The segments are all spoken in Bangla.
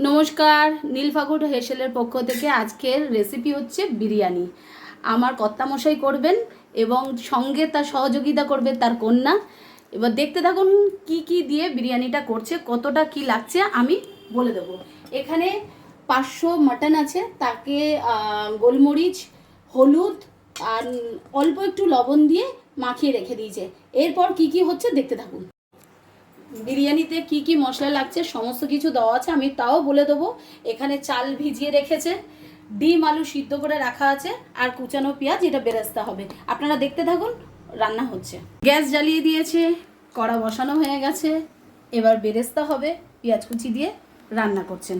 নমস্কার, নীলফাগুড হেসেলের পক্ষ থেকে আজকের রেসিপি হচ্ছে বিরিয়ানি। আমার কর্তামশাই করবেন এবং সঙ্গে তার সহযোগিতা করবে তার কন্যা। এবার দেখতে থাকুন কি কি দিয়ে বিরিয়ানিটা করছে, কতটা কি লাগছে আমি বলে দেবো। এখানে 500 মাটন আছে, তাকে গোলমরিচ, হলুদ আর অল্প একটু লবণ দিয়ে মাখিয়ে রেখে দিয়েছে। এরপর কি কি হচ্ছে দেখতে থাকুন। বিরিয়ানিতে কি কি মশলা লাগছে সমস্ত কিছু দেওয়া আছে, আমি তাও বলে দেবো। এখানে চাল ভিজিয়ে রেখেছে, ডিম আলু সিদ্ধ করে রাখা আছে, আর কুচানো পেঁয়াজ, এটা বেরেস্তা হবে। আপনারা দেখতে থাকুন, রান্না হচ্ছে। গ্যাস জ্বালিয়ে দিয়েছে, কড়া বসানো হয়ে গেছে, এবার বেরেস্তা হবে। পেঁয়াজ কুচি দিয়ে রান্না করছেন।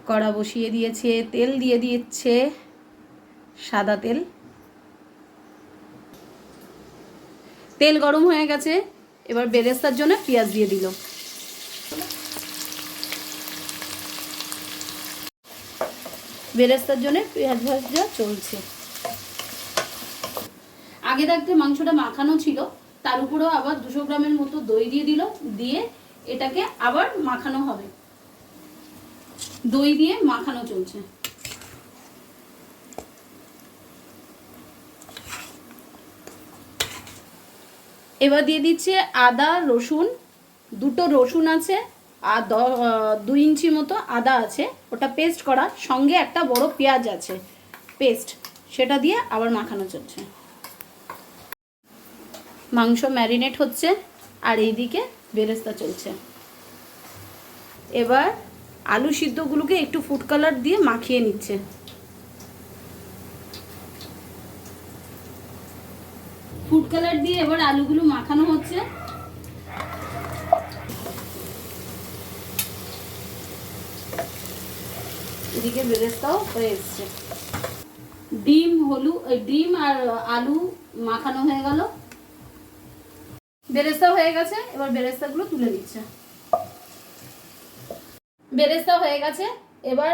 কড়া বসিয়ে দিয়েছে, তেল দিয়ে দিচ্ছে, সাদা তেল। তেল গরম হয়ে গেছে, এবার বেরেস্তার জন্য পেঁয়াজ দিয়ে দিল। বেরেস্তার জন্য পেঁয়াজ ভাজা চলছে। আগে থাকতে মাংসটা মাখানো ছিল, তার উপরেও আবার 200 গ্রামের মতো দই দিয়ে দিল, দিয়ে এটাকে আবার মাখানো হবে। দই দিয়ে মাখানো চলছে। এবার দিয়ে দিচ্ছে আদা রসুন, 2টো রসুন আছে, আর 2 ইঞ্চি মতো আদা আছে, ওটা পেস্ট করা, সঙ্গে একটা বড় পেঁয়াজ আছে পেস্ট, সেটা দিয়ে আবার মাখানো চলছে। মাংস ম্যারিনেট হচ্ছে আর এইদিকে বেরেস্তা চলছে। এবার আলু সিদ্ধগুলোকে একটু ফুড কালার দিয়ে মাখিয়ে নিচ্ছে। ফুড কালার দিয়ে এবার আলুগুলো মাখানো হচ্ছে। এদিকে বেরেস্তাও হয়ে এসছে। ডিম আর আলু মাখানো হয়ে গেল, বেরেস্তা হয়ে গেছে। এবার বেরেস্তাগুলো তুলে দিচ্ছে। বেরেস্তা হয়ে গেছে, এবার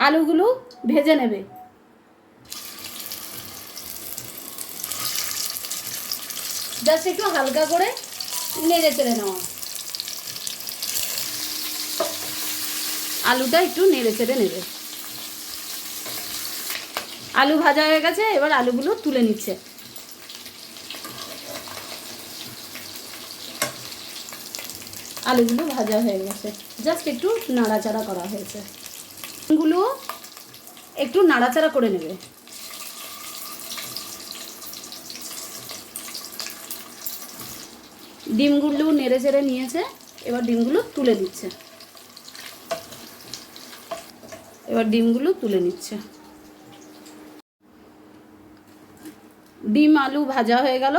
আলুগুলো ভেজে নেবে। জাস্ট একটু হালকা করে নেড়ে চেড়ে নেওয়া, আলুটা একটু নেড়ে চেড়ে নেবে। আলু ভাজা হয়ে গেছে, এবার আলুগুলো তুলে নিচ্ছে। আলুগুলো ভাজা হয়ে গেছে, জাস্ট একটু নাড়াচাড়া করা হয়েছে। ডিমগুলো একটু নাড়াচাড়া করে নেবে। ডিমগুলো নেড়ে চেড়ে নিয়েছে, এবার ডিমগুলো তুলে দিচ্ছে। এবার ডিমগুলো তুলে নিচ্ছে। ডিম আলু ভাজা হয়ে গেল,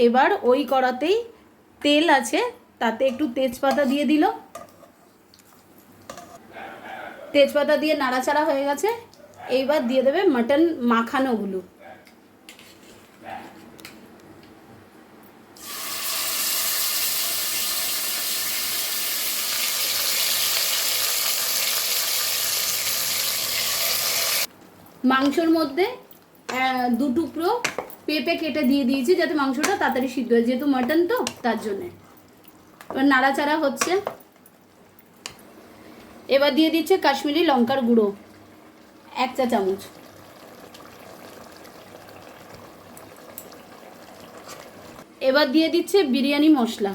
এবার ওই কড়াতেই তেল আছে, তাতে একটু তেজপাতা দিয়ে দিল। তেজপাতা দিয়ে নাড়াচাড়া হয়ে গেছে, এইবার দিয়ে দেবে মাটন মাখানোগুলো। মাংসর মধ্যে 2 টুকরো পেঁপে কেটে দিয়ে দিয়েছি, যাতে মাংসটা তাড়াতাড়ি সিদ্ধ হয়, যেহেতু মাটন তো তার জন্যে। এবার নাড়াচাড়া হচ্ছে। এবার দিয়ে দিচ্ছে কাশ্মীরি লঙ্কার গুঁড়ো 1 চা চামচ। এবার দিয়ে দিচ্ছে বিরিয়ানি মশলা।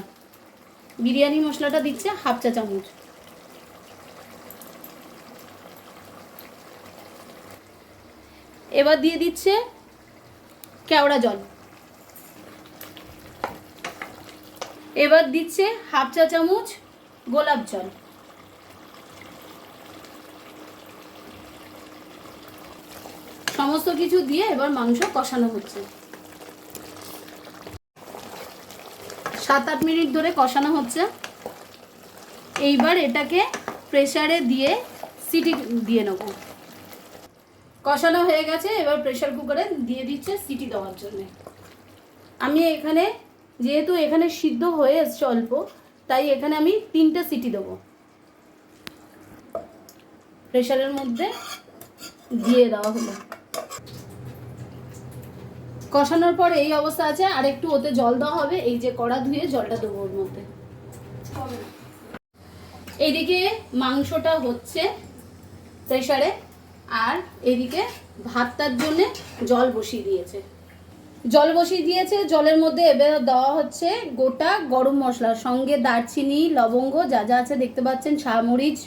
বিরিয়ানি মশলাটা দিচ্ছে 1/2 চা চামচ। এবার দিয়ে দিচ্ছে কেওড়া জল। এবার দিচ্ছে 1/2 চা চামচ গোলাপ জল। সমস্ত কিছু দিয়ে এবার মাংস কষানো হচ্ছে। 7-8 মিনিট ধরে কষানো হচ্ছে। এইবার এটাকে প্রেসারে দিয়ে সিটি দিয়ে নেব। কষানো হয়ে গেছে, এবার প্রেসার কুকারে দিয়ে দিচ্ছে সিটি দেওয়ার জন্য। আমি এখানে, যেহেতু এখানে সিদ্ধ হয়ে এসছে অল্প, তাই এখানে আমি 3টে সিটি দেবো। প্রেসারের মধ্যে দিয়ে দেওয়া হলো। কষানোর পর এই অবস্থা আছে, আর একটু ওতে জল দেওয়া হবে। এই যে কড়া ধুয়ে জলটা দেবো ওর মধ্যে। এইদিকে মাংসটা হচ্ছে প্রেসারে, আর এদিকে ভাতটার জন্য জল বসিয়ে দিয়েছে। জলের মধ্যে এবার দেওয়া হচ্ছে গোটা গরম মশলা, সঙ্গে দারচিনি, লবঙ্গ, যা যা আছে দেখতে পাচ্ছেন, মরিচ,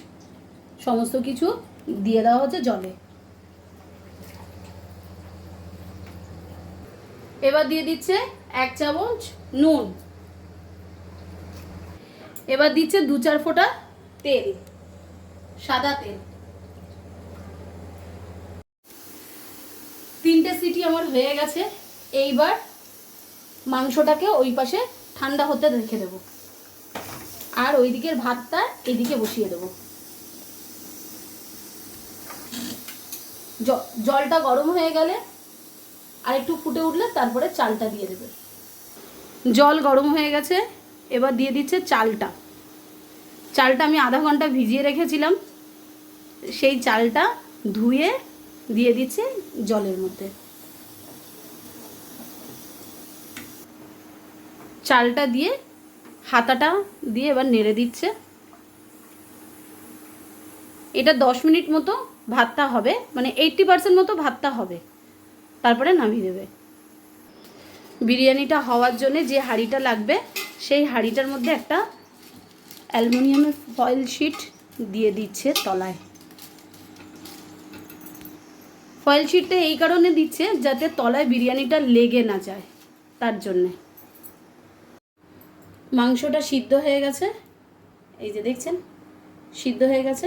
সমস্ত কিছু দিয়ে দেওয়া হচ্ছে জলে। এবার দিয়ে দিচ্ছে 1 চামচ নুন। এবার দিচ্ছে 2-4 ফোঁটা তেল, সাদা তেল। 3টে সিটি আমার হয়ে গেছে। এইবার মাংসটাকে ওই পাশে ঠান্ডা হতে রেখে দেবো, আর ওই দিকের ভাতটা এদিকে বসিয়ে দেবো। জলটা গরম হয়ে গেলে আর একটু ফুটে উঠলে তারপরে চালটা দিয়ে দেবে। জল গরম হয়ে গেছে, এবার দিয়ে দিচ্ছে চালটা। আমি আধা ঘন্টা ভিজিয়ে রেখেছিলাম, সেই চালটা ধুয়ে দিয়ে দিচ্ছে জলের মধ্যে। চালটা দিয়ে হাতাটা দিয়ে এবার নেড়ে দিচ্ছে। এটা 10 মিনিট মতো ভাতটা হবে, মানে 80% মতো ভাতটা হবে, তারপরে নামিয়ে দেবে। বিরিয়ানিটা হওয়ার জন্য যে হাঁড়িটা লাগবে, সেই হাঁড়িটার মধ্যে একটা অ্যালুমিনিয়ামের ফয়েল শিট দিয়ে দিচ্ছে তলায়। ফয়েল শিটটা এই কারণে দিচ্ছে যাতে তলায় বিরিয়ানিটা লেগে না যায়, তার জন্যে। মাংসটা সিদ্ধ হয়ে গেছে, এই যে দেখছেন সিদ্ধ হয়ে গেছে।